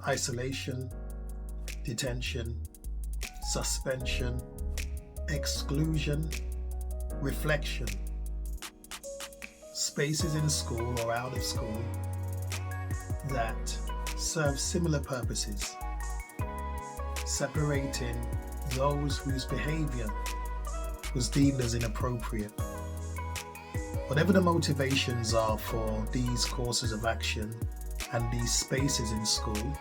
isolation, detention, suspension, exclusion, reflection, spaces in school or out of school that serve similar purposes, separating those whose behaviour was deemed as inappropriate. Whatever the motivations are for these courses of action and these spaces in school,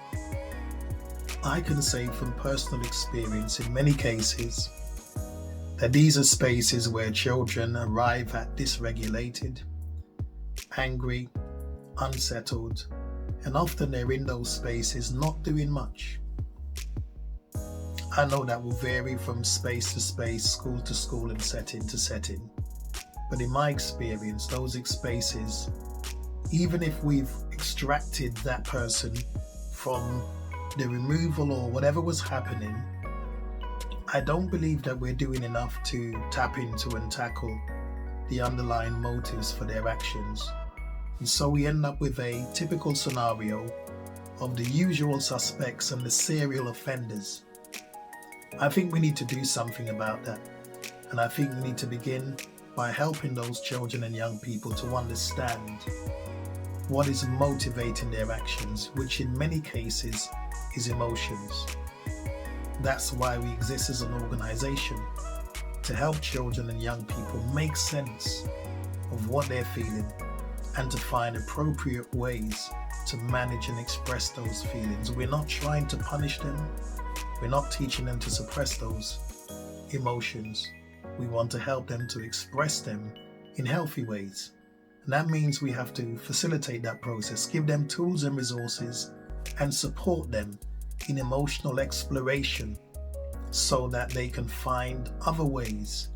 I can say from personal experience in many cases that these are spaces where children arrive at dysregulated, angry, unsettled, and often they're in those spaces not doing much. I know that will vary from space to space, school to school, and setting to setting. But in my experience, those spaces, even if we've extracted that person from the removal or whatever was happening, I don't believe that we're doing enough to tap into and tackle the underlying motives for their actions. And so we end up with a typical scenario of the usual suspects and the serial offenders. I think we need to do something about that. And I think we need to begin by helping those children and young people to understand what is motivating their actions, which in many cases is emotions. That's why we exist as an organization, to help children and young people make sense of what they're feeling and to find appropriate ways to manage and express those feelings. We're not trying to punish them. We're not teaching them to suppress those emotions. We want to help them to express them in healthy ways. And that means we have to facilitate that process, give them tools and resources, and support them in emotional exploration so that they can find other ways,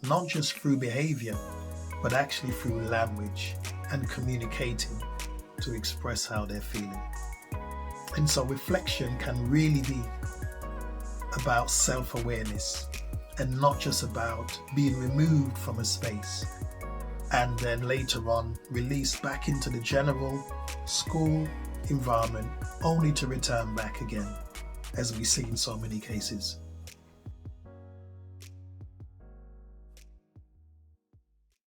not just through behavior, but actually through language and communicating to express how they're feeling. And so reflection can really be about self-awareness and not just about being removed from a space and then later on released back into the general school environment only to return back again, as we see in so many cases.